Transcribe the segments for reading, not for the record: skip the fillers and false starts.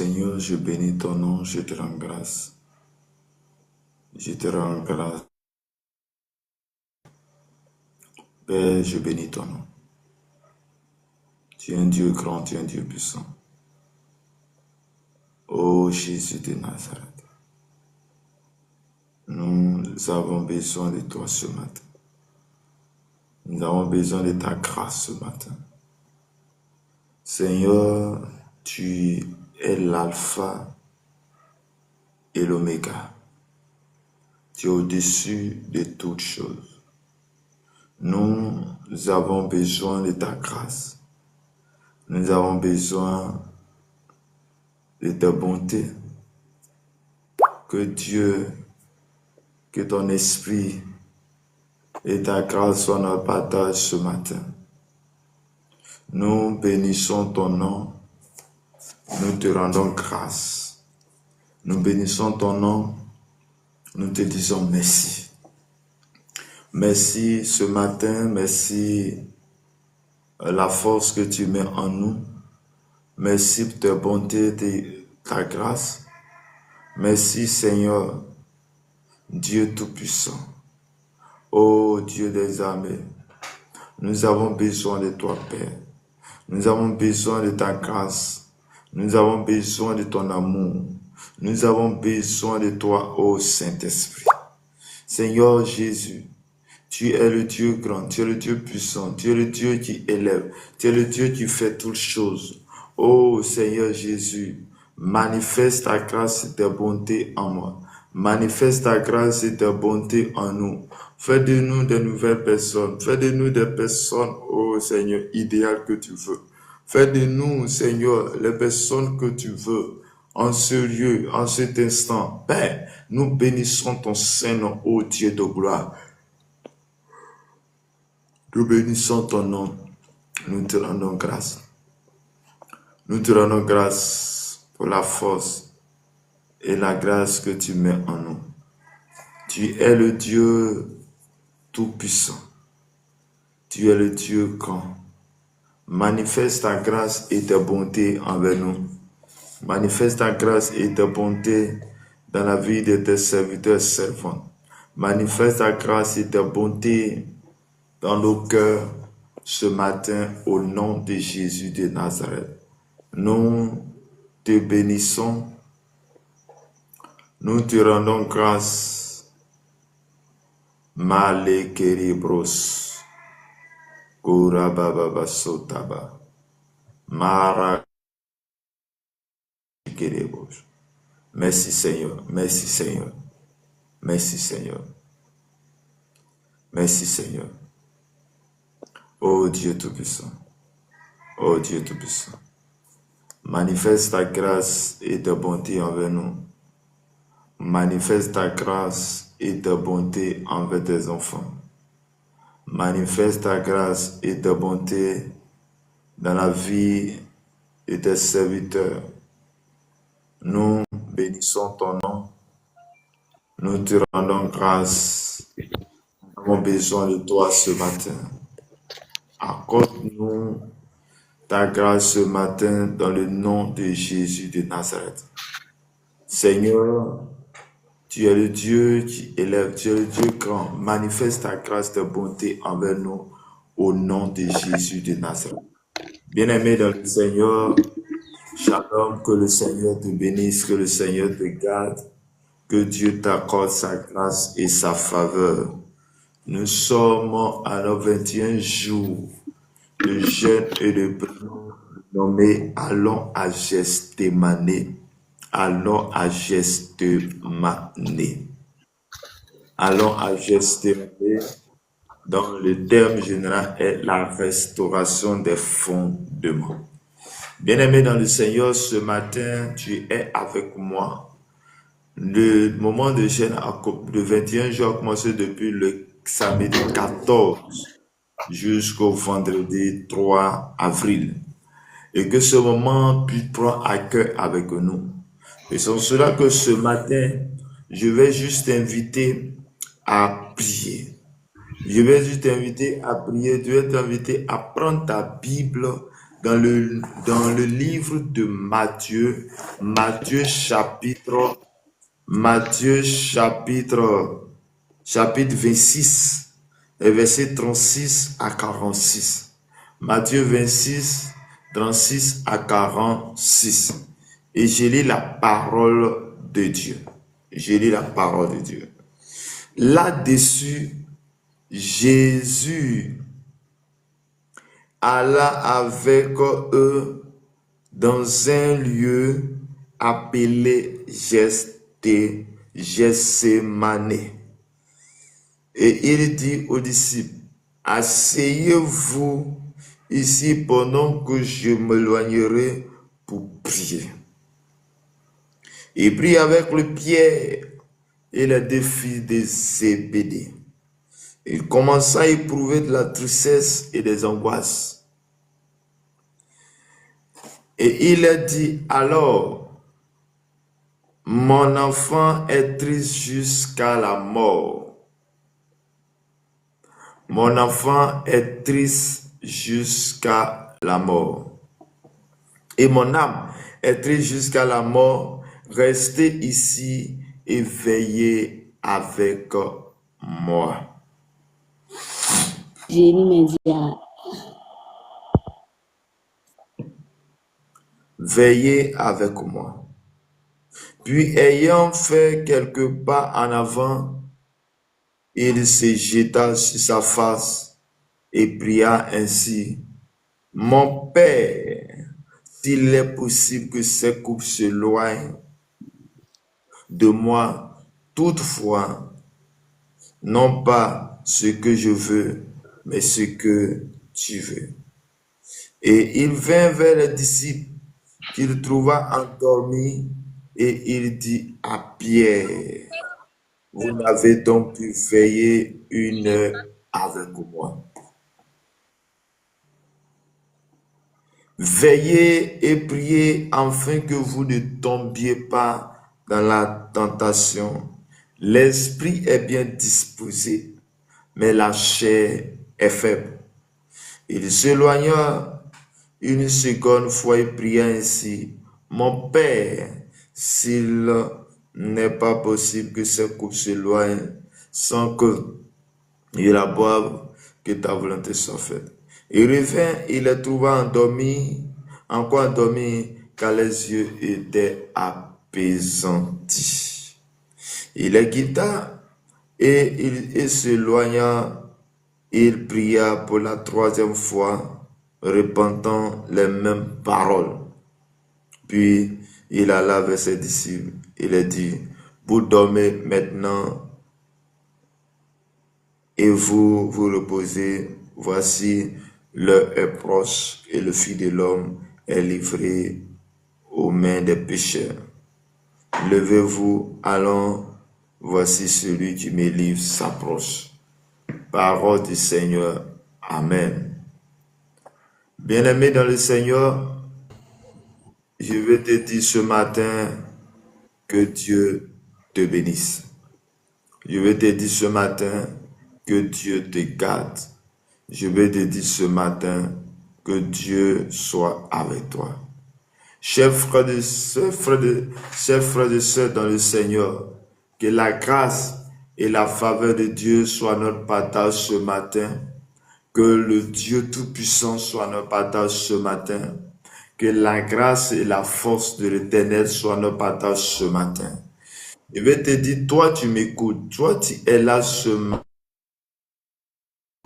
Seigneur, je bénis ton nom, je te rends grâce. Je te rends grâce. Père, je bénis ton nom. Tu es un Dieu grand, tu es un Dieu puissant. Ô Jésus de Nazareth, nous avons besoin de toi ce matin. Nous avons besoin de ta grâce ce matin. Seigneur, tu es l'alpha et l'oméga. Tu es au-dessus de toutes choses. Nous avons besoin de ta grâce. Nous avons besoin de ta bonté. Que Dieu, que ton esprit et ta grâce soient notre partage ce matin. Nous bénissons ton nom. Nous te rendons grâce. Nous bénissons ton nom. Nous te disons merci. Merci ce matin. Merci la force que tu mets en nous. Merci pour ta bonté et ta grâce. Merci Seigneur, Dieu Tout-Puissant. Ô Dieu des armées, nous avons besoin de toi, Père. Nous avons besoin de ta grâce. Nous avons besoin de ton amour. Nous avons besoin de toi, ô Saint-Esprit. Seigneur Jésus, tu es le Dieu grand, tu es le Dieu puissant, tu es le Dieu qui élève, tu es le Dieu qui fait toutes choses. Ô Seigneur Jésus, manifeste ta grâce et ta bonté en moi. Manifeste ta grâce et ta bonté en nous. Fais de nous des nouvelles personnes. Fais de nous des personnes, ô Seigneur, idéales que tu veux. Fais de nous, Seigneur, les personnes que tu veux. En ce lieu, en cet instant, Père, nous bénissons ton Saint-Nom, ô Dieu de gloire. Nous bénissons ton nom. Nous te rendons grâce. Nous te rendons grâce pour la force et la grâce que tu mets en nous. Tu es le Dieu Tout-Puissant. Tu es le Dieu grand. Manifeste ta grâce et ta bonté envers nous. Manifeste ta grâce et ta bonté dans la vie de tes serviteurs servants. Manifeste ta grâce et ta bonté dans nos cœurs ce matin au nom de Jésus de Nazareth. Nous te bénissons. Nous te rendons grâce. Male keribros. Kurababa sotaba. Mara keribros. Merci Seigneur. Merci Seigneur. Merci Seigneur. Merci Seigneur. Ô Dieu Tout-Puissant. Ô Dieu Tout-Puissant. Manifeste ta grâce et ta bonté envers nous. Manifeste ta grâce et ta bonté envers tes enfants. Manifeste ta grâce et ta bonté dans la vie de tes serviteurs. Nous bénissons ton nom. Nous te rendons grâce. Nous avons besoin de toi ce matin. Accorde-nous ta grâce ce matin dans le nom de Jésus de Nazareth. Seigneur, tu es le Dieu qui élève, tu es le Dieu grand. Manifeste ta grâce, ta bonté envers nous au nom de Jésus de Nazareth. Bien-aimé dans le Seigneur, shalom, que le Seigneur te bénisse, que le Seigneur te garde, que Dieu t'accorde sa grâce et sa faveur. Nous sommes à nos 21 jours de jeûne et de prière nommé Allons à Gethsémani. Allons à Gethsémani. Allons à Gethsémani, dont le terme général est la restauration des fondements. Bien-aimé dans le Seigneur, ce matin, tu es avec moi. Le moment de jeûne de 21 jours a commencé depuis le samedi 14 jusqu'au vendredi 3 avril. Et que ce moment puisse prendre à cœur avec nous. Et c'est pour cela que ce matin, je vais juste t'inviter à prier. Je vais juste t'inviter à prier. Je vais t'inviter à prendre ta Bible dans le livre de Matthieu, Matthieu chapitre 26, les versets 36 à 46. Matthieu 26, 36 à 46. Et je lis la parole de Dieu. Je lis la parole de Dieu. Là-dessus, Jésus alla avec eux dans un lieu appelé Gethsémane. Et il dit aux disciples, asseyez-vous ici pendant que je m'éloignerai pour prier. Il prit avec le Pierre et les deux fils de Zébédée. Il commença à éprouver de la tristesse et des angoisses. Et il a dit, alors, mon enfant est triste jusqu'à la mort. Mon enfant est triste jusqu'à la mort. Et mon âme est triste jusqu'à la mort. Restez ici et veillez avec moi. Veillez avec moi. Puis ayant fait quelques pas en avant, il se jeta sur sa face et pria ainsi, mon Père, s'il est possible que ces coupes s'éloignent de moi, toutefois, non pas ce que je veux, mais ce que tu veux. Et il vint vers les disciples qu'il trouva endormis, et il dit à Pierre, vous n'avez donc pu veiller une heure avec moi. Veillez et priez afin que vous ne tombiez pas dans la tentation. L'esprit est bien disposé, mais la chair est faible. Il s'éloigna une seconde fois et pria ainsi, mon Père, s'il n'est pas possible que ces coupes s'éloignent sans que il la boive, que ta volonté soit faite. Il revint, il les trouva endormis, encore endormis, car les yeux étaient apaisantis. Il les quitta et il s'éloigna. Il pria pour la troisième fois, répétant les mêmes paroles. Puis il alla vers ses disciples. Il leur dit, vous dormez maintenant et vous vous reposez. Voici, l'heure est proche et le Fils de l'homme est livré aux mains des pécheurs. Levez-vous, allons, voici celui qui me livre s'approche. Parole du Seigneur. Amen. Bien-aimé dans le Seigneur, je vais te dire ce matin que Dieu te bénisse. Je vais te dire ce matin que Dieu te garde. Je vais te dire ce matin que Dieu soit avec toi. Chers frères et sœurs dans le Seigneur, que la grâce et la faveur de Dieu soient notre partage ce matin. Que le Dieu Tout-Puissant soit notre partage ce matin. Que la grâce et la force de l'Éternel soient notre partage ce matin. Je vais te dire, toi tu m'écoutes, toi tu es là ce matin.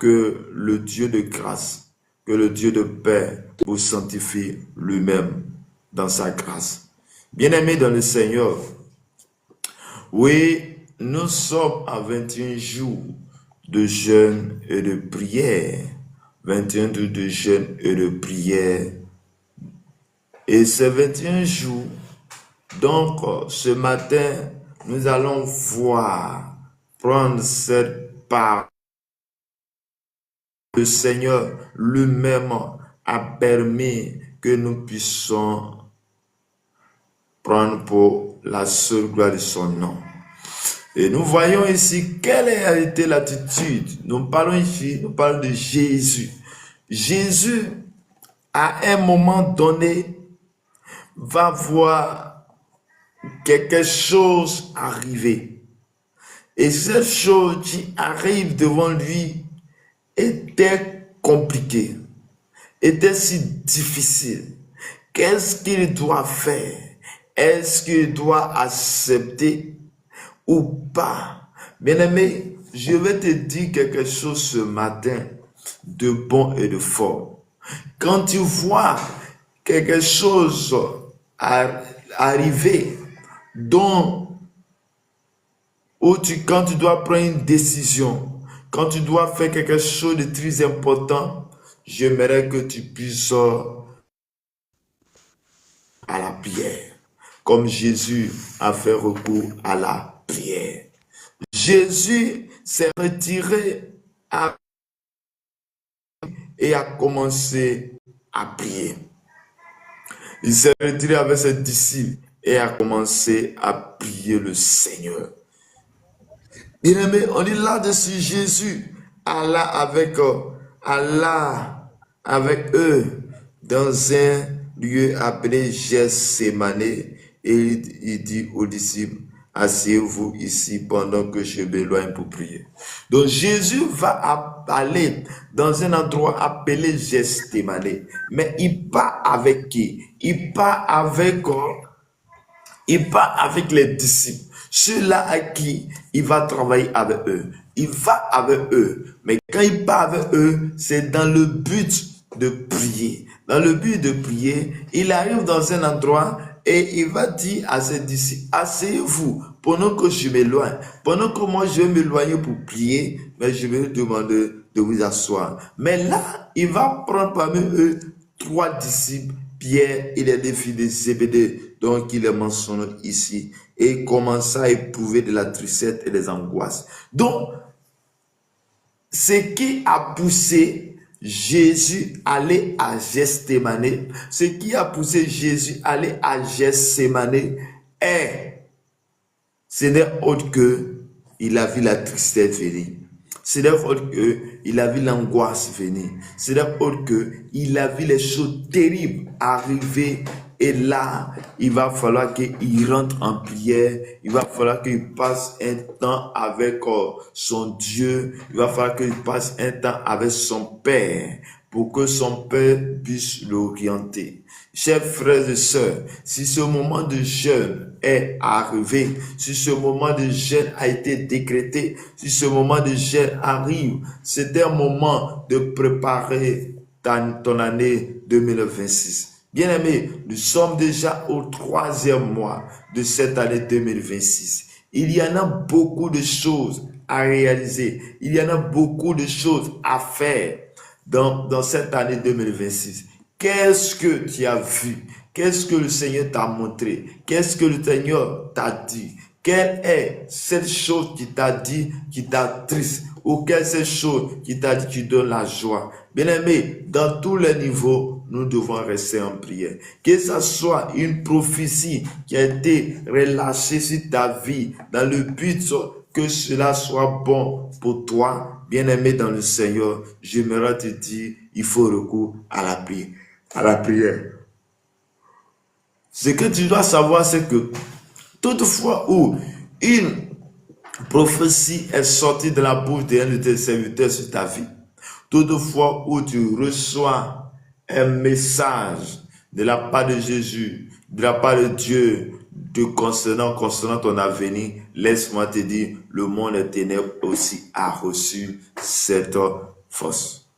Que le Dieu de grâce, que le Dieu de paix vous sanctifie lui-même dans sa grâce. Bien-aimés dans le Seigneur, oui, nous sommes à 21 jours de jeûne et de prière. 21 jours de jeûne et de prière. Et ces 21 jours, donc ce matin, nous allons prendre cette part. Le Seigneur lui-même a permis que nous puissions prendre pour la seule gloire de son nom. Et nous voyons ici quelle a été l'attitude. Nous parlons ici, nous parlons de Jésus. Jésus à un moment donné, va voir quelque chose arriver. Et cette chose qui arrive devant lui était compliquée, était si difficile. Qu'est-ce qu'il doit faire? Est-ce qu'il doit accepter ou pas? Bien-aimé, je vais te dire quelque chose ce matin de bon et de fort. Quand tu vois quelque chose arriver dont quand tu dois prendre une décision, quand tu dois faire quelque chose de très important, j'aimerais que tu puisses à la prière, comme Jésus a fait recours à la prière. Jésus s'est retiré et a commencé à prier. Il s'est retiré avec ses disciples et a commencé à prier le Seigneur. Bien-aimé, on dit là-dessus, Jésus alla avec eux dans un lieu appelé Gethsémane et il dit aux disciples, asseyez-vous ici pendant que je m'éloigne pour prier. Donc Jésus va aller dans un endroit appelé Gethsémane, mais il part avec qui? Il part avec les disciples, ceux-là à qui il va travailler avec eux. Il va avec eux, mais quand il part avec eux, c'est dans le but de prier. Dans le but de prier, il arrive dans un endroit et il va dire à ses disciples, asseyez-vous pendant que je m'éloigne. Pendant que moi je vais m'éloigner pour prier, mais je vais demander de vous asseoir. Mais là, il va prendre parmi eux 3 disciples, Pierre et les 2 filles de Zébédée, donc il les mentionne ici, et il commença à éprouver de la tristesse et des angoisses. Donc, ce qui a poussé Jésus à aller à Gethsémane, ce qui a poussé Jésus à aller à Gethsémane ce n'est autre que il a vu la tristesse venir. Ce n'est autre que il a vu l'angoisse venir. Ce n'est autre que il a vu les choses terribles arriver. Et là, il va falloir qu'il rentre en prière. Il va falloir qu'il passe un temps avec son Dieu. Il va falloir qu'il passe un temps avec son Père pour que son Père puisse l'orienter. Chers frères et sœurs, si ce moment de jeûne est arrivé, si ce moment de jeûne a été décrété, si ce moment de jeûne arrive, c'est un moment de préparer ton année 2026. Bien-aimés, nous sommes déjà au 3e mois de cette année 2026. Il y en a beaucoup de choses à réaliser. Il y en a beaucoup de choses à faire dans cette année 2026. Qu'est-ce que tu as vu? Qu'est-ce que le Seigneur t'a montré? Qu'est-ce que le Seigneur t'a dit? Quelle est cette chose qui t'a dit, qui t'a triste? Ou quelle est cette chose qui t'a dit, qui donne la joie? Bien-aimé, dans tous les niveaux, nous devons rester en prière. Que ce soit une prophétie qui a été relâchée sur ta vie, dans le but que cela soit bon pour toi, bien-aimé dans le Seigneur, j'aimerais te dire, il faut recours à la prière. À la prière. Ce que tu dois savoir, c'est que toutefois où une prophétie est sortie de la bouche d'un de tes serviteurs sur ta vie, toutefois où tu reçois un message de la part de Jésus, de la part de Dieu, concernant ton avenir, laisse-moi te dire, le monde des ténèbres aussi a reçu cette force.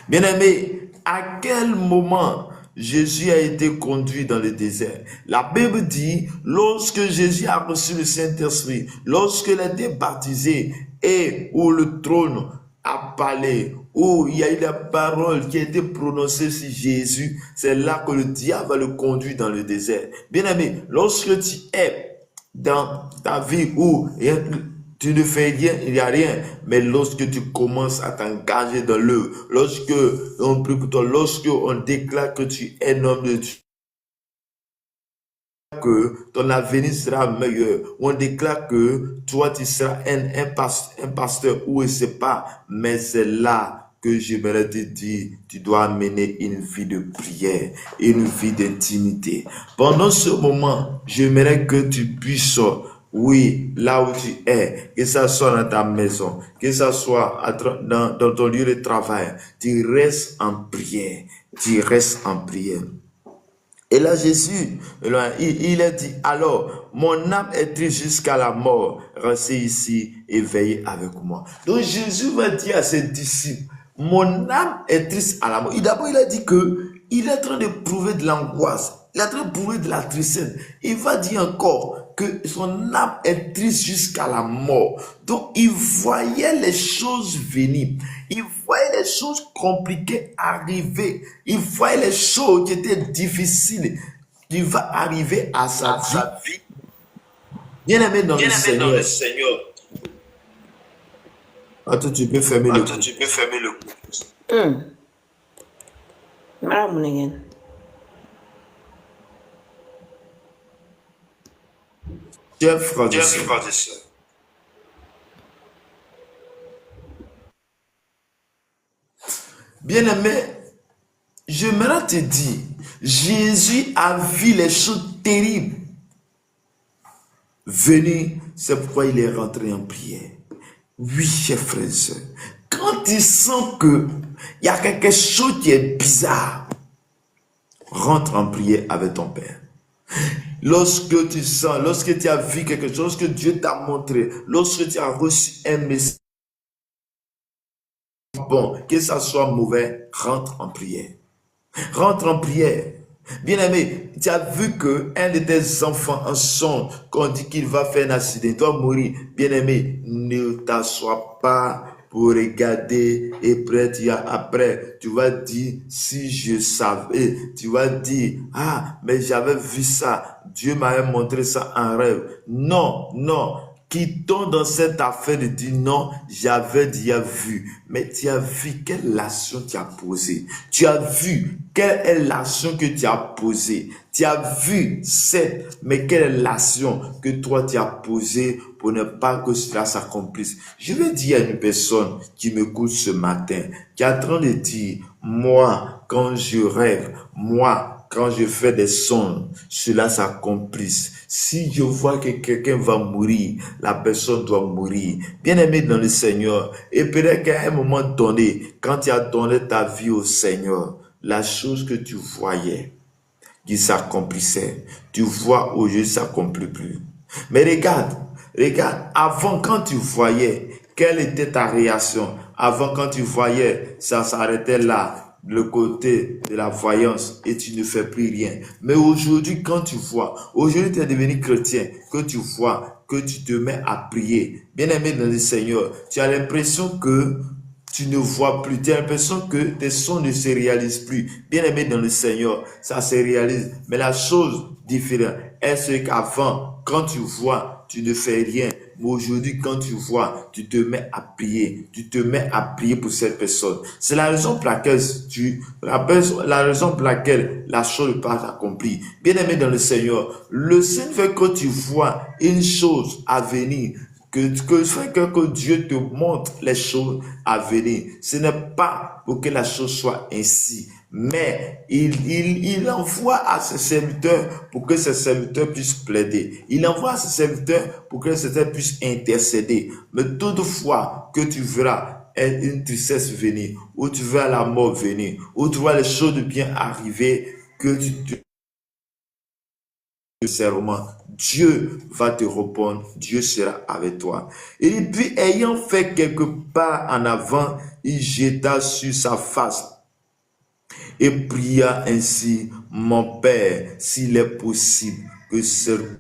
Bien-aimé, à quel moment Jésus a été conduit dans le désert? La Bible dit, lorsque Jésus a reçu le Saint-Esprit, lorsqu'il a été baptisé et où le trône a parlé, où il y a eu la parole qui a été prononcée sur Jésus, c'est là que le diable va le conduire dans le désert. Bien-aimé, lorsque tu es dans ta vie où tu ne fais rien, il n'y a rien. Mais lorsque tu commences à t'engager dans l'œuvre, lorsque on prie pour toi, lorsque on déclare que tu es un homme de Dieu, que ton avenir sera meilleur, on déclare que toi tu seras un pasteur ou je ne sais pas, mais c'est là que j'aimerais te dire, tu dois mener une vie de prière, une vie d'intimité. Pendant ce moment, j'aimerais que tu puisses, oui, là où tu es, que ça soit dans ta maison, que ça soit dans ton lieu de travail, tu restes en prière, tu restes en prière. Et là, Jésus, il a dit, alors, mon âme est triste jusqu'à la mort. Restez ici et veillez avec moi. Donc, Jésus va dire à ses disciples, mon âme est triste à la mort. Et d'abord, il a dit que il est en train de prouver de l'angoisse. Il est en train de prouver de la tristesse. Il va dire encore que son âme est triste jusqu'à la mort. Donc, il voyait les choses venir. Il voyait les choses compliquées arriver. Il voyait les choses qui étaient difficiles qui va arriver à sa vie. Bien-aimé dans le Seigneur. Attends, tu peux fermer le coup. Chers frères et sœurs, bien-aimé, j'aimerais te dire, Jésus a vu les choses terribles venir, c'est pourquoi il est rentré en prière. Oui, chers frères et sœurs, quand tu sens que il y a quelque chose qui est bizarre, rentre en prière avec ton Père. Lorsque tu sens, lorsque tu as vu quelque chose, lorsque Dieu t'a montré, lorsque tu as reçu un message bon, que ça soit mauvais, rentre en prière. Rentre en prière. Bien-aimé, tu as vu qu'un de tes enfants en songe, qu'on dit qu'il va faire un accident, il doit mourir. Bien-aimé, ne t'assois pas pour regarder et après, tu vas dire, si je savais, tu vas dire, ah, mais j'avais vu ça, Dieu m'avait montré ça en rêve. Non, non. Quittons dans cette affaire de dire non, j'avais déjà vu. Mais tu as vu quelle action tu as posée. Tu as vu quelle est l'action que tu as posée. Tu as vu cette, mais quelle est l'action que toi tu as posée pour ne pas que cela s'accomplisse. Je vais dire à une personne qui m'écoute ce matin, qui est en train de dire, moi, quand je rêve, moi, quand je fais des songes, cela s'accomplisse. Si je vois que quelqu'un va mourir, la personne doit mourir. Bien-aimé dans le Seigneur, et peut-être qu'à un moment donné, quand tu as donné ta vie au Seigneur, la chose que tu voyais, qui s'accomplissait, tu vois aujourd'hui ça s'accomplit plus. Mais regarde, avant quand tu voyais, quelle était ta réaction? Avant quand tu voyais, ça s'arrêtait là, le côté de la voyance et tu ne fais plus rien. Mais aujourd'hui, quand tu vois, aujourd'hui tu es devenu chrétien, que tu vois, que tu te mets à prier, bien-aimé dans le Seigneur, tu as l'impression que tu ne vois plus, tu as l'impression que tes sons ne se réalisent plus. Bien-aimé dans le Seigneur, ça se réalise. Mais la chose différente est ce qu'avant, quand tu vois, tu ne fais rien. Mais aujourd'hui, quand tu vois, tu te mets à prier. Tu te mets à prier pour cette personne. C'est la raison pour laquelle la raison pour laquelle la chose n'est pas accomplie. Bien-aimé dans le Seigneur, le Seigneur veut que tu vois une chose à venir. Que Dieu te montre les choses à venir. Ce n'est pas pour que la chose soit ainsi, mais il envoie à ses serviteurs pour que ses serviteurs puissent plaider. Il envoie à ses serviteurs pour que ses serviteurs puissent intercéder. Mais toutefois que tu verras une tristesse venir, ou tu verras la mort venir, ou tu vois les choses de bien arriver, que tu te serment, Dieu va te répondre, Dieu sera avec toi. Et puis, ayant fait quelques pas en avant, il jeta sur sa face et pria ainsi, mon Père, s'il est possible que seul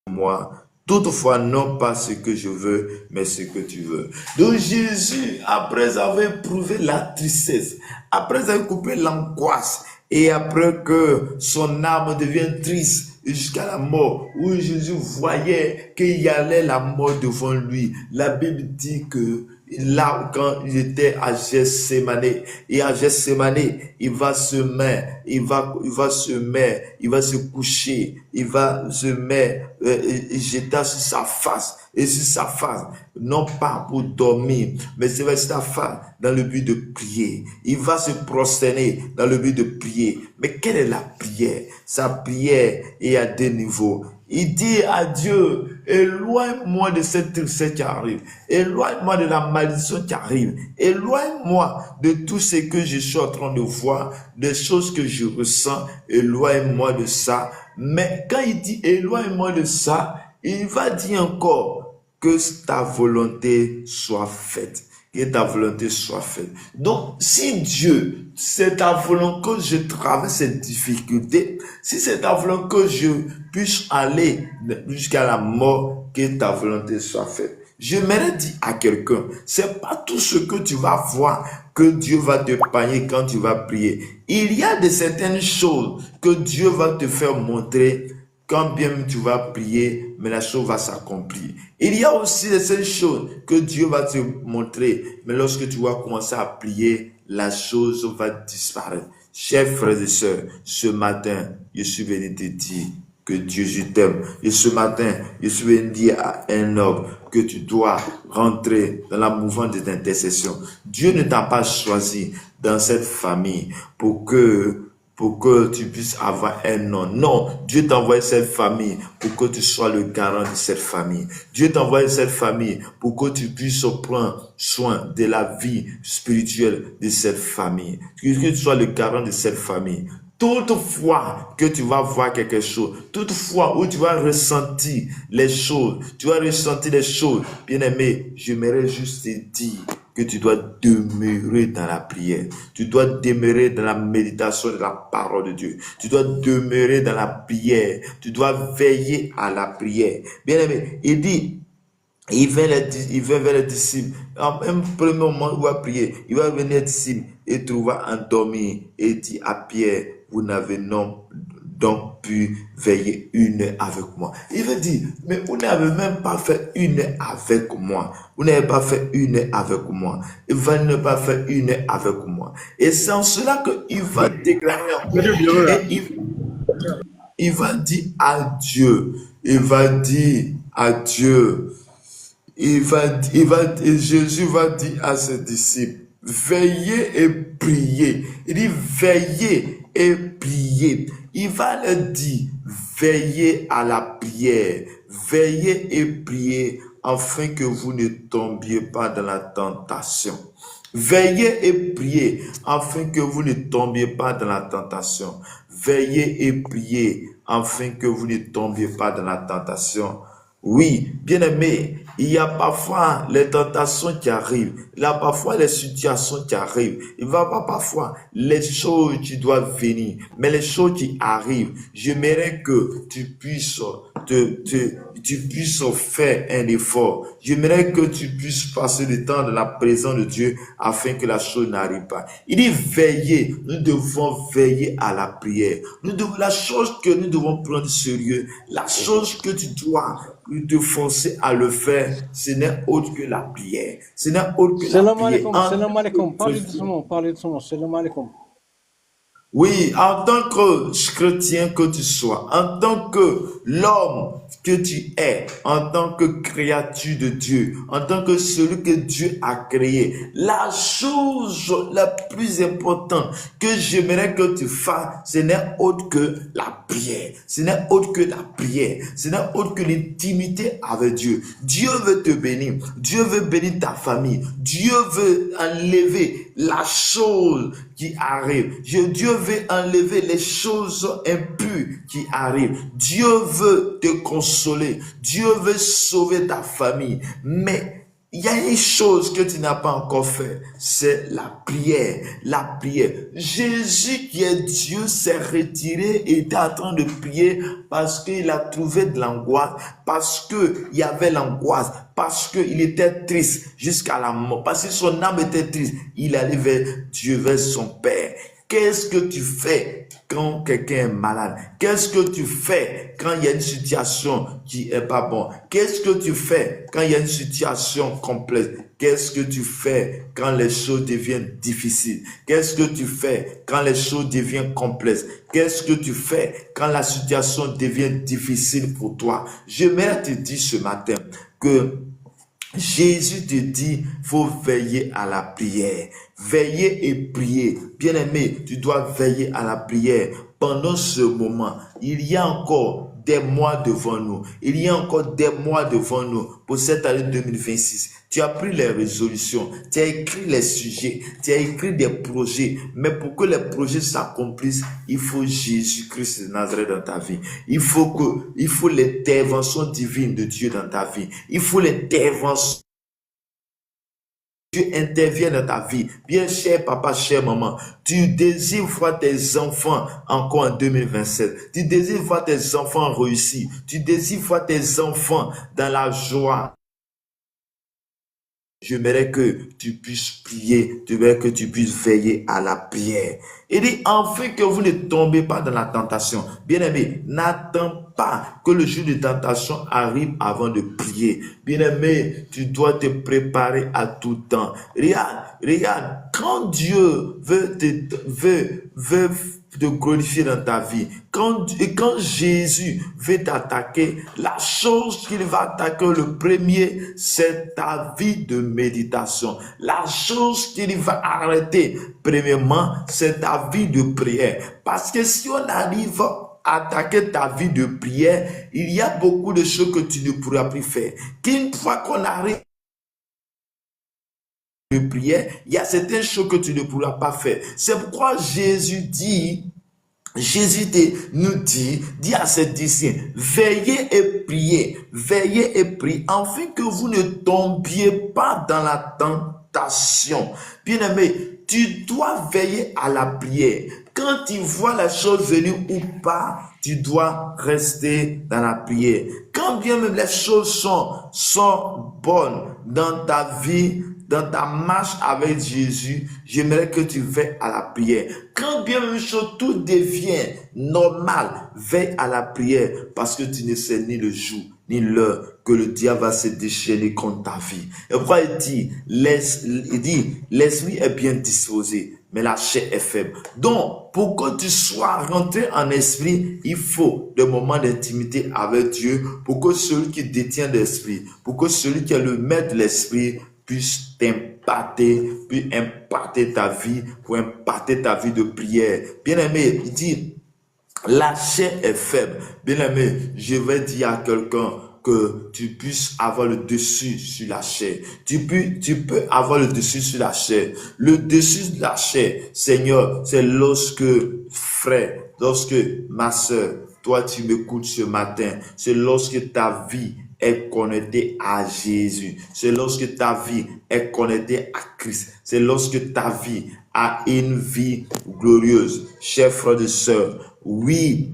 moi, toutefois, non pas ce que je veux, mais ce que tu veux. Donc Jésus, après avoir éprouvé la tristesse, après avoir coupé l'angoisse, et après que son âme devient triste jusqu'à la mort, où Jésus voyait qu'il y allait la mort devant lui, la Bible dit que là, quand il était à Gethsémane, et à Gethsémane, il va se mettre, il va se coucher, il va se mettre, jeter sur sa face, et sur sa face, non pas pour dormir, mais c'est sur sa face dans le but de prier. Il va se prosterner dans le but de prier. Mais quelle est la prière? Sa prière est à deux niveaux. Il dit à Dieu, éloigne-moi de cette tristesse qui arrive. Éloigne-moi de la malédiction qui arrive. Éloigne-moi de tout ce que je suis en train de voir, des choses que je ressens. Éloigne-moi de ça. Mais quand il dit éloigne-moi de ça, il va dire encore que ta volonté soit faite. Que ta volonté soit faite. Donc, si Dieu, c'est ta volonté que je traverse cette difficulté, si c'est ta volonté que je puisse aller jusqu'à la mort, que ta volonté soit faite. J'aimerais dire à quelqu'un, c'est pas tout ce que tu vas voir que Dieu va te panier quand tu vas prier. Il y a de certaines choses que Dieu va te faire montrer quand bien tu vas prier, mais la chose va s'accomplir. Il y a aussi de ces choses que Dieu va te montrer, mais lorsque tu vas commencer à prier, la chose va disparaître. Chers frères et sœurs, ce matin, je suis venu te dire que Dieu, je t'aime. Et ce matin, je suis venu dire à un homme que tu dois rentrer dans la mouvance de l'intercession. Dieu ne t'a pas choisi dans cette famille pour que tu puisses avoir un nom. Non, Dieu t'a envoyé cette famille pour que tu sois le garant de cette famille. Dieu t'a envoyé cette famille pour que tu puisses prendre soin de la vie spirituelle de cette famille. Que tu sois le garant de cette famille. Toutefois que tu vas voir quelque chose, toutefois où tu vas ressentir les choses, bien aimé, j'aimerais juste te dire que tu dois demeurer dans la prière. Tu dois demeurer dans la méditation de la parole de Dieu. Tu dois demeurer dans la prière. Tu dois veiller à la prière. Bien aimé, il dit, il vient vers les disciples. En un premier moment, il va prier. Il va venir les disciples et trouva endormi et dit à Pierre, vous n'avez donc pu veiller une heure avec moi. Il veut dire, mais vous n'avez même pas fait une heure avec moi. Vous n'avez pas fait une heure avec moi. Il va ne pas faire une heure avec moi. Et c'est en cela qu'il va déclarer et il va dire à Dieu. Il va dire à Dieu. Jésus va dire à ses disciples, veillez et priez. Il dit, veillez et priez. Il va leur dire, veillez à la prière, veillez et priez afin que vous ne tombiez pas dans la tentation. Veillez et priez afin que vous ne tombiez pas dans la tentation. Veillez et priez afin que vous ne tombiez pas dans la tentation. Oui, bien-aimé, il y a parfois les tentations qui arrivent, il y a parfois les situations qui arrivent, il va pas parfois les choses qui doivent venir, mais les choses qui arrivent, j'aimerais que tu puisses tu puisses faire un effort. J'aimerais que tu puisses passer le temps de la présence de Dieu afin que la chose n'arrive pas. Il dit veiller, nous devons veiller à la prière. La chose que nous devons prendre sérieux, la chose que tu dois te forcer à le faire, ce n'est autre que la prière. Ce n'est autre que la Salam prière. alaikum, salam alaikum. Parlez doucement, salam alaikum. Oui, en tant que chrétien que tu sois, en tant que l'homme que tu es, en tant que créature de Dieu, en tant que celui que Dieu a créé, la chose la plus importante que j'aimerais que tu fasses, ce n'est autre que la prière. Ce n'est autre que la prière. Ce n'est autre que l'intimité avec Dieu. Dieu veut te bénir. Dieu veut bénir ta famille. Dieu veut enlever la chose qui arrive. Dieu veut enlever les choses impures qui arrivent. Dieu veut te consoler. Dieu veut sauver ta famille. Mais il y a une chose que tu n'as pas encore fait, c'est la prière. La prière. Jésus qui est Dieu s'est retiré et était en train de prier parce qu'il a trouvé de l'angoisse, parce qu'il y avait l'angoisse, parce qu'il était triste jusqu'à la mort, parce que son âme était triste. Il allait vers Dieu, vers son Père. Qu'est-ce que tu fais quand quelqu'un est malade? Qu'est-ce que tu fais quand il y a une situation qui est pas bonne? Qu'est-ce que tu fais quand il y a une situation complexe? Qu'est-ce que tu fais quand les choses deviennent difficiles? Qu'est-ce que tu fais quand les choses deviennent complexes? Qu'est-ce que tu fais quand la situation devient difficile pour toi? J'aimerais te dire ce matin que Jésus te dit, faut veiller à la prière. Veiller et prier. Bien-aimé, tu dois veiller à la prière. Pendant ce moment, il y a encore des mois devant nous. Il y a encore des mois devant nous pour cette année 2026. Tu as pris les résolutions, tu as écrit les sujets, tu as écrit des projets. Mais pour que les projets s'accomplissent, il faut Jésus-Christ de Nazareth dans ta vie. Il faut l'intervention divine de Dieu dans ta vie. Il faut l'intervention. Dieu intervient dans ta vie. Bien cher papa, chère maman, tu désires voir tes enfants encore en 2027. Tu désires voir tes enfants réussir. Tu désires voir tes enfants dans la joie. J'aimerais que tu puisses prier, j'aimerais que tu puisses veiller à la prière. Il dit, afin que vous ne tombez pas dans la tentation. Bien-aimé, n'attends pas que le jour de tentation arrive avant de prier. Bien-aimé, tu dois te préparer à tout temps. Regarde, quand Dieu veut te glorifier dans ta vie, quand Jésus veut t'attaquer, la chose qu'il va attaquer le premier, c'est ta vie de méditation. La chose qu'il va arrêter, premièrement, c'est ta vie de prière. Parce que si on arrive à attaquer ta vie de prière, il y a beaucoup de choses que tu ne pourras plus faire. Qu'une fois qu'on arrive de prière, il y a certaines choses que tu ne pourras pas faire. C'est pourquoi Jésus nous dit à ses disciples, veillez et priez, afin que vous ne tombiez pas dans la tentation. Bien-aimé, tu dois veiller à la prière. Quand tu vois la chose venir ou pas, tu dois rester dans la prière. Quand bien même les choses sont bonnes dans ta vie, dans ta marche avec Jésus, j'aimerais que tu veilles à la prière. Quand bien même tout devient normal, veille à la prière parce que tu ne sais ni le jour ni l'heure que le diable va se déchaîner contre ta vie. Et pourquoi il dit, l'esprit est bien disposé, mais la chair est faible. Donc, pour que tu sois rentré en esprit, il faut des moments d'intimité avec Dieu, pour que celui qui détient l'esprit, pour que celui qui est le maître de l'esprit, puisse t'impacter, puisse impacter ta vie, pour impacter ta vie de prière. Bien-aimé, il dit, la chair est faible. Bien-aimé, je vais dire à quelqu'un que tu puisses avoir le dessus sur la chair. Tu peux avoir le dessus sur la chair. Le dessus de la chair, Seigneur, c'est lorsque, frère, lorsque ma soeur, toi tu m'écoutes ce matin, c'est lorsque ta vie est connectée à Jésus. C'est lorsque ta vie est connectée à Christ. C'est lorsque ta vie a une vie glorieuse. Chers frères et sœurs, oui,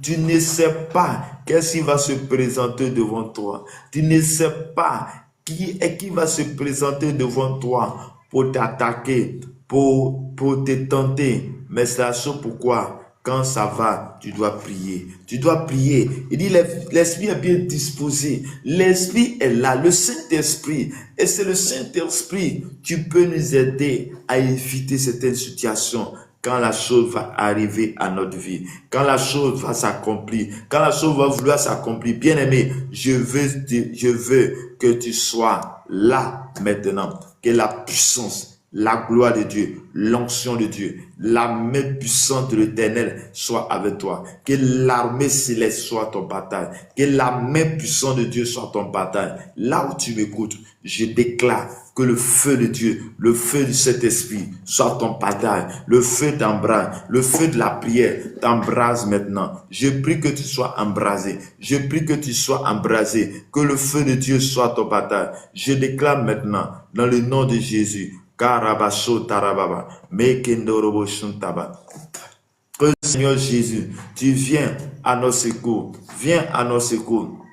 tu ne sais pas qu'est-ce qui va se présenter devant toi. Tu ne sais pas qui va se présenter devant toi pour t'attaquer, pour te tenter. Mais c'est la chose pourquoi, quand ça va, tu dois prier. Tu dois prier. Il dit, l'esprit est bien disposé. L'esprit est là, le Saint-Esprit. Et c'est le Saint-Esprit qui peut nous aider à éviter certaines situations. Quand la chose va arriver à notre vie, quand la chose va s'accomplir, quand la chose va vouloir s'accomplir, bien-aimé, je veux que tu sois là maintenant, que la puissance, la gloire de Dieu, l'onction de Dieu, la main puissante de l'Éternel soit avec toi. Que l'armée céleste soit ton bataille. Que la main puissante de Dieu soit ton bataille. Là où tu m'écoutes, je déclare que le feu de Dieu, le feu de cet esprit soit ton bataille. Le feu t'embrase, le feu de la prière t'embrase maintenant. Je prie que tu sois embrasé. Je prie que tu sois embrasé. Que le feu de Dieu soit ton bataille. Je déclare maintenant, dans le nom de Jésus, Karabaso Tarababa, Mekendorobo Shuntaba. Que Seigneur Jésus, tu viens à nos secours. Viens à nos secours.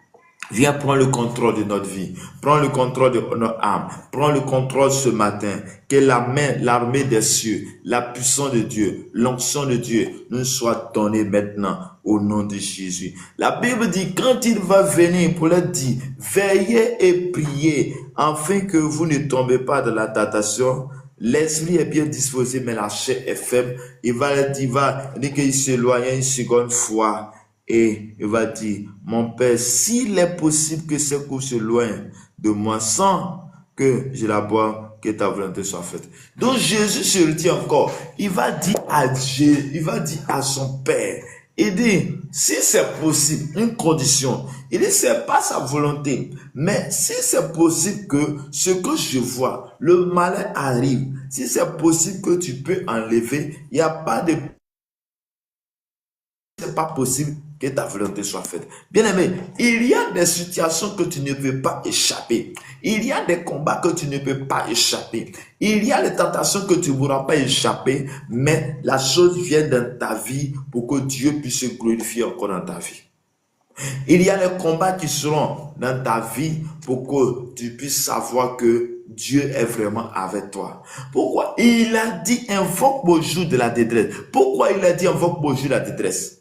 Viens prendre le contrôle de notre vie. Prends le contrôle de notre âme. Prends le contrôle ce matin. Que l'armée des cieux, la puissance de Dieu, l'onction de Dieu nous soit donnée maintenant au nom de Jésus. La Bible dit, quand il va venir pour leur dire, veillez et priez afin que vous ne tombez pas dans la tentation. L'esprit est bien disposé, mais la chair est faible. Il va dire qu'il s'éloigne une seconde fois. Et il va dire, mon Père, s'il est possible que ce coups s'éloigne de moi sans que je la boive, que ta volonté soit faite. Donc Jésus se retient encore. Il va dire à Dieu, il va dire à son Père, il dit, si c'est possible, une condition, il dit, c'est pas sa volonté, mais si c'est possible que ce que je vois, le malin arrive, si c'est possible que tu peux enlever, il n'y a pas de c'est pas possible que ta volonté soit faite. Bien-aimé, il y a des situations que tu ne peux pas échapper. Il y a des combats que tu ne peux pas échapper. Il y a des tentations que tu ne pourras pas échapper, mais la chose vient dans ta vie pour que Dieu puisse se glorifier encore dans ta vie. Il y a des combats qui seront dans ta vie pour que tu puisses savoir que Dieu est vraiment avec toi. Pourquoi? Il a dit invoque au jour de la détresse. Pourquoi il a dit invoque au jour de la détresse?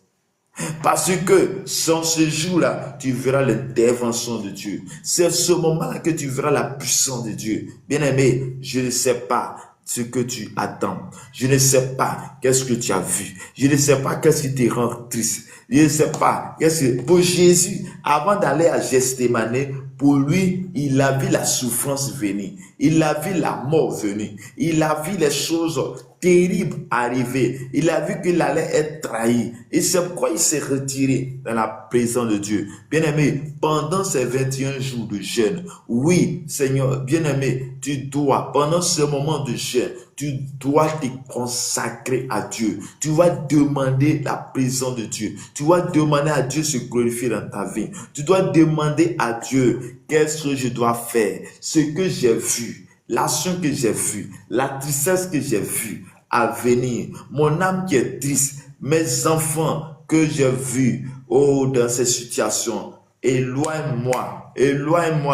Parce que sans ce jour-là, tu verras l'intervention de Dieu. C'est ce moment-là que tu verras la puissance de Dieu. Bien-aimé, je ne sais pas ce que tu attends. Je ne sais pas qu'est-ce que tu as vu. Je ne sais pas qu'est-ce qui te rend triste. Je ne sais pas qu'est-ce que... Pour Jésus, avant d'aller à Gethsémani, pour lui, il a vu la souffrance venir. Il a vu la mort venir. Il a vu les choses terribles arriver. Il a vu qu'il allait être trahi. Et c'est pourquoi il s'est retiré dans la présence de Dieu. Bien-aimé, pendant ces 21 jours de jeûne, oui, Seigneur, bien-aimé, tu dois, pendant ce moment de jeûne, tu dois te consacrer à Dieu. Tu vas demander la présence de Dieu. Tu vas demander à Dieu de se glorifier dans ta vie. Tu dois demander à Dieu qu'est-ce que je dois faire. Ce que j'ai vu, l'action que j'ai vue, la tristesse que j'ai vue à venir, mon âme qui est triste, mes enfants que j'ai vus dans ces situations. Éloigne-moi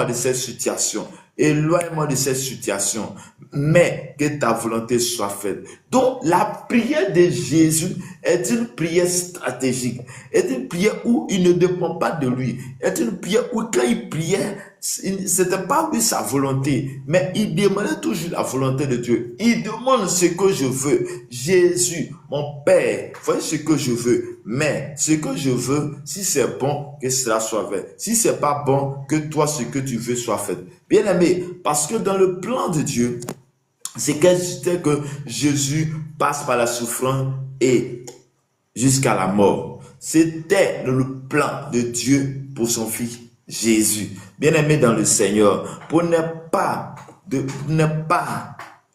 de cette situation. Éloigne-moi de cette situation, mais que ta volonté soit faite. Donc, la prière de Jésus est une prière stratégique, est une prière où il ne dépend pas de lui, est une prière où quand il priait, c'était pas lui sa volonté, mais il demandait toujours la volonté de Dieu. Il demande ce que je veux. Jésus, mon Père, voyez ce que je veux. Mais ce que je veux, si c'est bon, que cela soit fait. Si c'est pas bon, que toi, ce que tu veux soit fait. Bien aimé, parce que dans le plan de Dieu, c'est que Jésus passe par la souffrance et jusqu'à la mort. C'était le plan de Dieu pour son fils Jésus. Bien-aimé dans le Seigneur, pour ne pas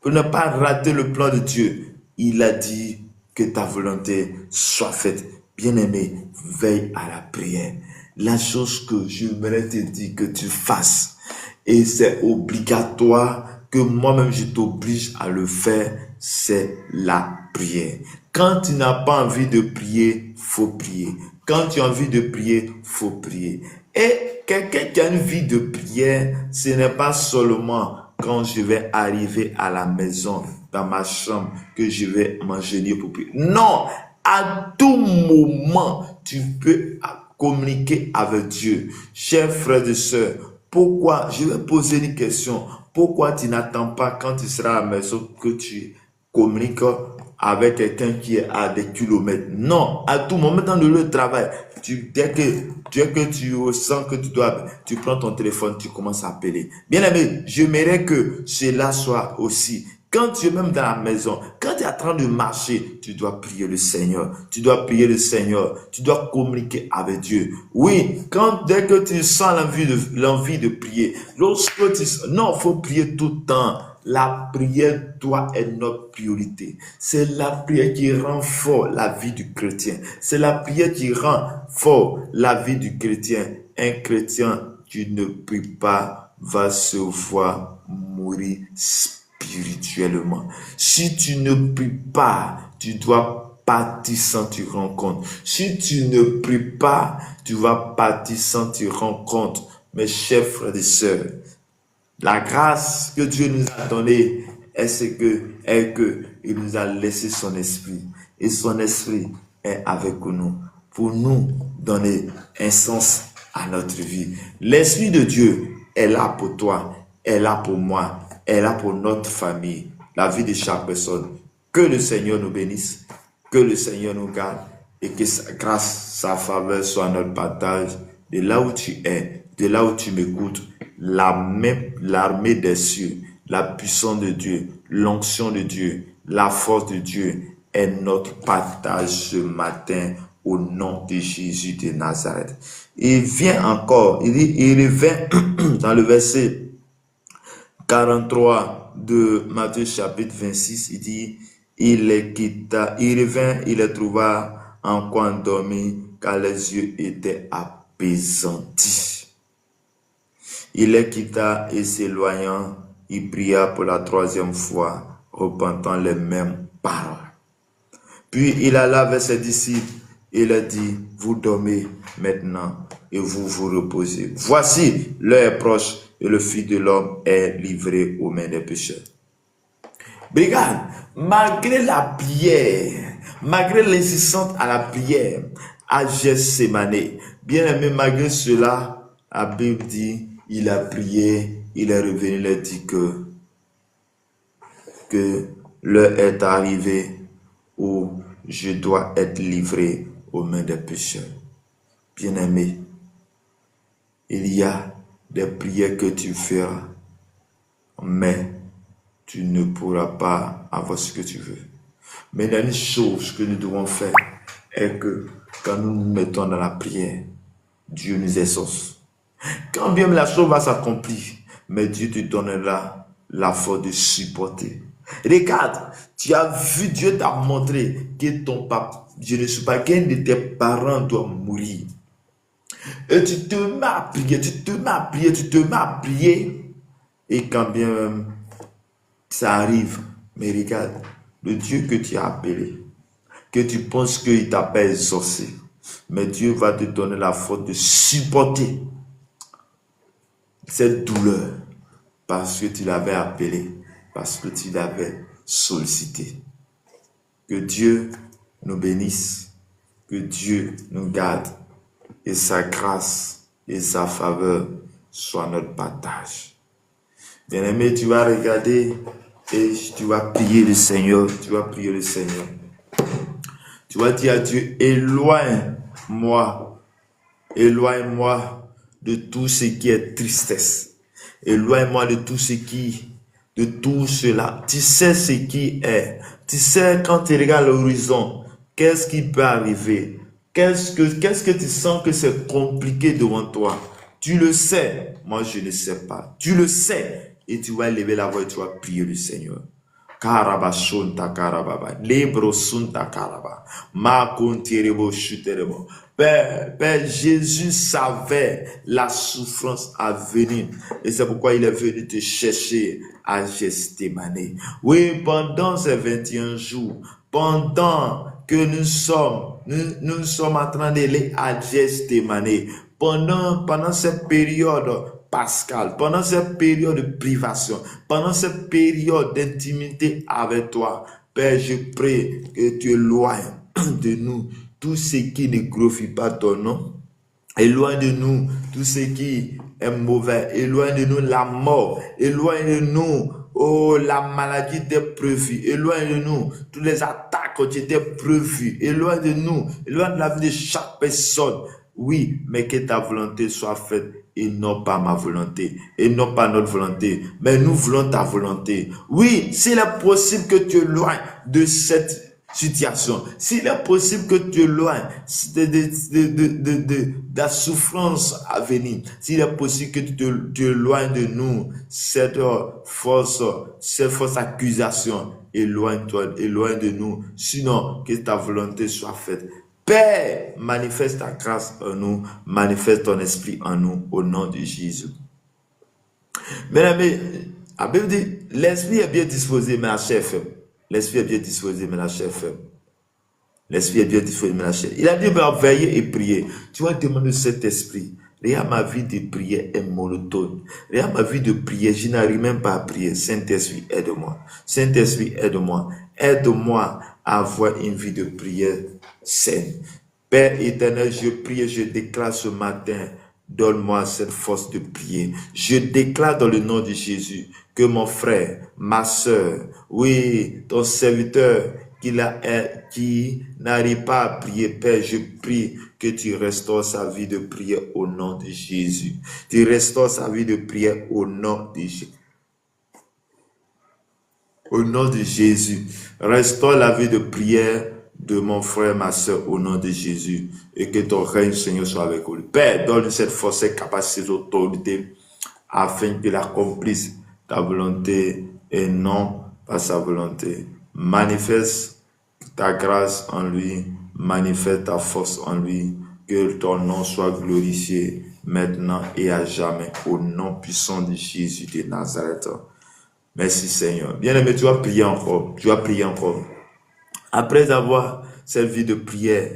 rater le plan de Dieu, il a dit que ta volonté soit faite. Bien-aimé, veille à la prière. La chose que j'aimerais te dire que tu fasses, et c'est obligatoire, que moi-même je t'oblige à le faire, c'est la prière. Quand tu n'as pas envie de prier, faut prier. Quand tu as envie de prier, faut prier. Et quelqu'un qui a une vie de prière, ce n'est pas seulement quand je vais arriver à la maison, dans ma chambre, que je vais m'agenouiller pour prier. Non, à tout moment, tu peux communiquer avec Dieu. Chers frères et sœurs, pourquoi, je vais poser une question, pourquoi tu n'attends pas quand tu seras à la maison que tu communiques avec quelqu'un qui est à des kilomètres? Non, à tout moment dans le travail, dès que tu sens que tu prends ton téléphone, tu commences à appeler. Bien aimé, j'aimerais que cela soit aussi. Quand tu es même dans la maison, quand tu es en train de marcher, tu dois prier le Seigneur. Tu dois prier le Seigneur. Tu dois communiquer avec Dieu. Oui, dès que tu sens l'envie de prier, non, il faut prier tout le temps. La prière doit être notre priorité. C'est la prière qui rend fort la vie du chrétien. C'est la prière qui rend fort la vie du chrétien. Un chrétien qui ne prie pas va se voir mourir spirituellement. Si tu ne pries pas, tu dois partir sans te rendre compte. Si tu ne pries pas, tu vas partir sans te rendre compte. Mes chers frères et sœurs, la grâce que Dieu nous a donnée est que il nous a laissé son esprit. Et son esprit est avec nous pour nous donner un sens à notre vie. L'esprit de Dieu est là pour toi, est là pour moi, est là pour notre famille, la vie de chaque personne. Que le Seigneur nous bénisse, que le Seigneur nous garde et que sa grâce, sa faveur soit notre partage de là où tu es, de là où tu m'écoutes. L'armée des cieux, la puissance de Dieu, l'onction de Dieu, la force de Dieu est notre partage ce matin au nom de Jésus de Nazareth. Il vient encore, il revient dans le verset 43 de Matthieu chapitre 26, il dit, il les quitta, il revint, il les trouva encore endormis car les yeux étaient apaisantis. Il les quitta et s'éloignant, il pria pour la troisième fois, repentant les mêmes paroles. Puis il alla vers ses disciples et leur dit, vous dormez maintenant et vous vous reposez. Voici, l'heure est proche et le Fils de l'homme est livré aux mains des pécheurs. Regarde, malgré la prière, malgré l'insistance à la prière, à Gethsémani, bien aimé, malgré cela, la Bible dit, il a prié, il est revenu, il a dit que l'heure est arrivée où je dois être livré aux mains des pécheurs. Bien-aimé, il y a des prières que tu feras, mais tu ne pourras pas avoir ce que tu veux. Mais il y a une chose que nous devons faire, est que quand nous nous mettons dans la prière, Dieu nous exauce. Quand bien la chose va s'accomplir, mais Dieu te donnera la force de supporter. Regarde, tu as vu, Dieu t'a montré que ton papa, je ne sais pas, qu'un de tes parents doit mourir. Et tu te mets à prier, tu te mets à prier. Et quand bien même ça arrive, mais regarde, le Dieu que tu as appelé, que tu penses qu'il t'a pas exaucé, mais Dieu va te donner la force de supporter cette douleur parce que tu l'avais appelé, parce que tu l'avais sollicité. Que Dieu nous bénisse, que Dieu nous garde et sa grâce et sa faveur soient notre partage. Bien-aimé, tu vas regarder et tu vas prier le Seigneur, tu vas prier le Seigneur. Tu vas dire à Dieu, éloigne-moi de tout ce qui est tristesse. Éloigne-moi de tout cela. Tu sais ce qui est. Tu sais quand tu regardes l'horizon, qu'est-ce qui peut arriver? Qu'est-ce que tu sens que c'est compliqué devant toi? Tu le sais. Moi, je ne sais pas. Tu le sais. Et tu vas lever la voix et tu vas prier le Seigneur. Karabashunta karababa, libro sunta karaba, ma kontirebo chuterebo. Père, Jésus savait la souffrance à venir. Et c'est pourquoi il est venu te chercher à Gethsémani. Oui, pendant ces 21 jours, pendant que nous sommes en train d'aller à Gethsémani, pendant cette période Pascal, pendant cette période de privation, pendant cette période d'intimité avec toi, Père, je prie que tu éloignes de nous tout ce qui ne glorifie pas ton nom. Éloigne de nous tout ce qui est mauvais. Éloigne de nous la mort. Éloigne de nous la maladie était prévue. Éloigne de nous toutes les attaques qui étaient prévues. Éloigne de nous, éloigne de la vie de chaque personne. Oui, mais que ta volonté soit faite et non pas ma volonté, et non pas notre volonté, mais nous voulons ta volonté. Oui, s'il est possible que tu éloignes de cette situation, s'il est possible que tu éloignes de la souffrance à venir, s'il est possible que tu éloignes de nous cette fausse accusation, éloigne de nous, sinon que ta volonté soit faite. Père, manifeste ta grâce en nous, manifeste ton esprit en nous, au nom de Jésus. Mesdames, la Bible dit, l'esprit est bien disposé, mais la chair est faible. L'esprit est bien disposé, mais la chair est faible. L'esprit est bien différent de la chair. Il a dit, veiller et prier. Tu vas demander cet esprit. Regarde, ma vie de prière est monotone. Regarde, ma vie de prière, je n'arrive même pas à prier. Saint-Esprit, aide-moi. Saint-Esprit, aide-moi. Aide-moi à avoir une vie de prière saine. Père éternel, je prie et je déclare ce matin, donne-moi cette force de prier. Je déclare dans le nom de Jésus que mon frère, ma soeur, oui, ton serviteur qui n'arrive pas à prier, Père, je prie que tu restaures sa vie de prière au nom de Jésus. Tu restaures sa vie de prière au nom de Jésus. Au nom de Jésus, restaure la vie de prière de mon frère, ma soeur, au nom de Jésus, et que ton règne, Seigneur, soit avec lui. Père, donne cette force, cette capacité, cette autorité, afin qu'il accomplisse ta volonté et non pas sa volonté. Manifeste ta grâce en lui, manifeste ta force en lui, que ton nom soit glorifié maintenant et à jamais, au nom puissant de Jésus de Nazareth. Merci Seigneur. Bien-aimé, tu vas prier encore. Tu vas prier encore. Après avoir cette vie de prière,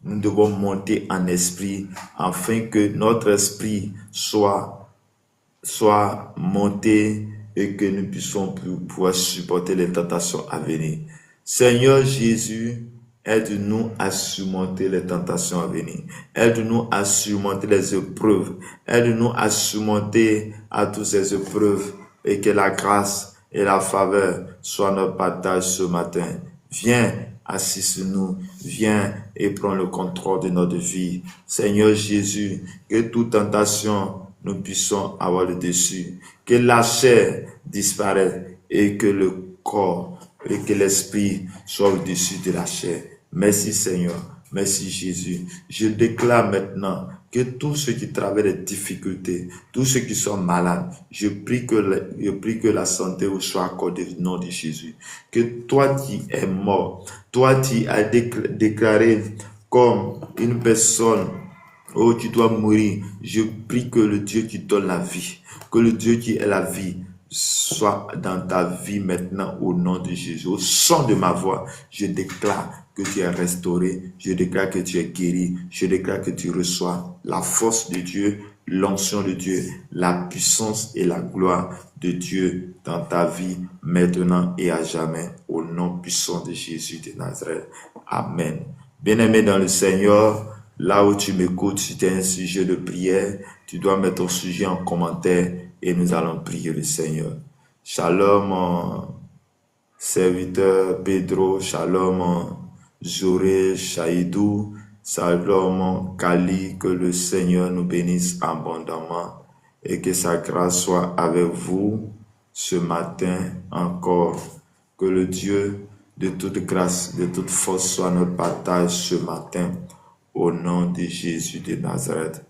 nous devons monter en esprit afin que notre esprit soit monté et que nous puissions pouvoir supporter les tentations à venir. Seigneur Jésus, aide-nous à surmonter les tentations à venir. Aide-nous à surmonter les épreuves. Aide-nous à surmonter à toutes ces épreuves et que la grâce et la faveur soient notre partage ce matin. Viens, assiste-nous, viens et prends le contrôle de notre vie. Seigneur Jésus, que toute tentation, nous puissions avoir le dessus, que la chair disparaisse et que le corps et que l'esprit soit au-dessus de la chair. Merci Seigneur, merci Jésus. Je déclare maintenant que tous ceux qui traversent des difficultés, tous ceux qui sont malades, je prie que la santé vous soit accordée au nom de Jésus. Que toi qui es mort, toi qui as déclaré comme une personne, oh, tu dois mourir. Je prie que le Dieu qui donne la vie, que le Dieu qui est la vie, soit dans ta vie maintenant au nom de Jésus. Au son de ma voix, je déclare que tu es restauré, je déclare que tu es guéri, je déclare que tu reçois la force de Dieu, l'onction de Dieu, la puissance et la gloire de Dieu dans ta vie maintenant et à jamais au nom puissant de Jésus de Nazareth. Amen. Bien-aimé dans le Seigneur, là où tu m'écoutes, si tu as un sujet de prière, tu dois mettre ton sujet en commentaire et nous allons prier le Seigneur. Shalom, serviteur Pedro, shalom, Zoré, Chaïdou, shalom, Kali, que le Seigneur nous bénisse abondamment et que sa grâce soit avec vous ce matin encore. Que le Dieu de toute grâce, de toute force soit notre partage ce matin. Au nom de Jésus de Nazareth.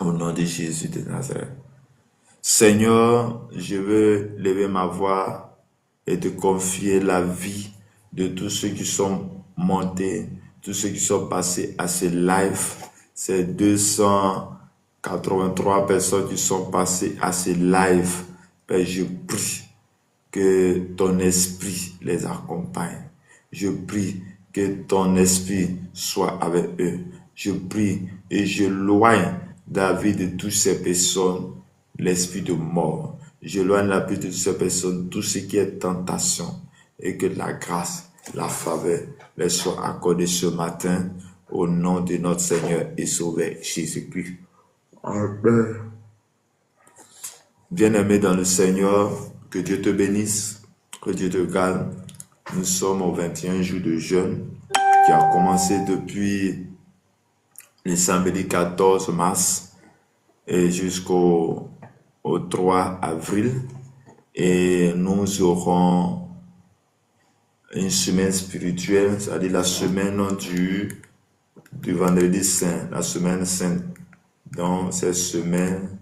Au nom de Jésus de Nazareth. Seigneur, je veux lever ma voix et te confier la vie de tous ceux qui sont montés, tous ceux qui sont passés à ce live, ces 283 personnes qui sont passées à ce live. Père, je prie que ton esprit les accompagne. Je prie que ton esprit soit avec eux. Je prie et je loigne de la vie de toutes ces personnes l'esprit de mort. Je loigne la vie de toutes ces personnes tout ce qui est tentation et que la grâce, la faveur les soit accordée ce matin au nom de notre Seigneur et Sauveur Jésus-Christ. Amen. Bien-aimé dans le Seigneur, que Dieu te bénisse, que Dieu te garde. Nous sommes au 21 jour de jeûne qui a commencé depuis le samedi 14 mars et jusqu'au 3 avril. Et nous aurons une semaine spirituelle, c'est-à-dire la semaine du vendredi saint, la semaine sainte. Dans cette semaine,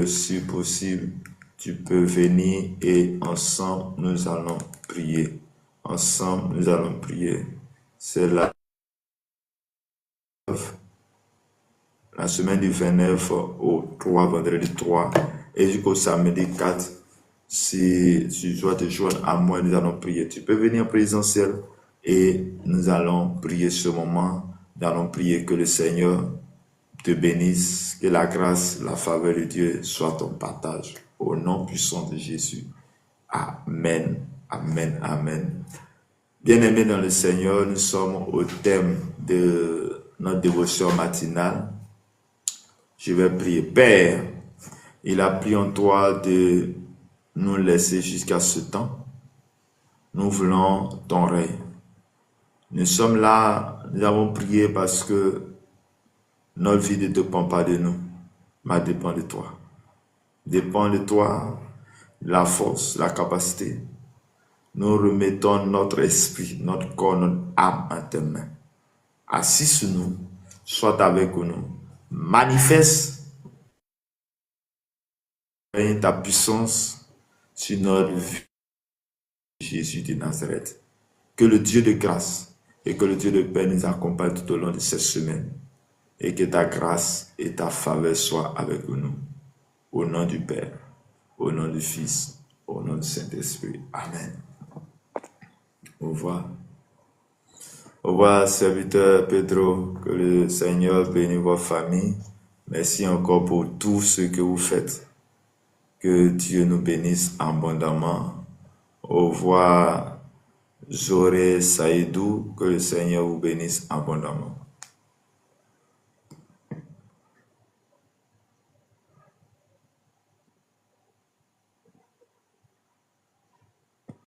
si possible, tu peux venir et ensemble, nous allons prier. Ensemble, nous allons prier. C'est la semaine du 29 au 3, vendredi 3, et jusqu'au samedi 4, Si tu dois te joindre à moi, nous allons prier. Tu peux venir en présentiel et nous allons prier ce moment. Nous allons prier que le Seigneur te bénisse, que la grâce, la faveur de Dieu soit ton partage. Au nom puissant de Jésus. Amen. Amen. Amen. Bien-aimés dans le Seigneur, nous sommes au thème de notre dévotion matinale. Je vais prier. Père, il a pris en toi de nous laisser jusqu'à ce temps. Nous voulons ton règne. Nous sommes là, nous avons prié parce que notre vie ne dépend pas de nous, mais dépend de toi. Dépend de toi, la force, la capacité. Nous remettons notre esprit, notre corps, notre âme en tes mains. Assis sur nous, sois avec nous. Manifeste ta puissance sur notre vie. Jésus de Nazareth. Que le Dieu de grâce et que le Dieu de paix nous accompagne tout au long de cette semaine. Et que ta grâce et ta faveur soient avec nous. Au nom du Père, au nom du Fils, au nom du Saint-Esprit. Amen. Au revoir. Au revoir, serviteur Pedro. Que le Seigneur bénisse votre famille. Merci encore pour tout ce que vous faites. Que Dieu nous bénisse abondamment. Au revoir, Zoré Saïdou. Que le Seigneur vous bénisse abondamment.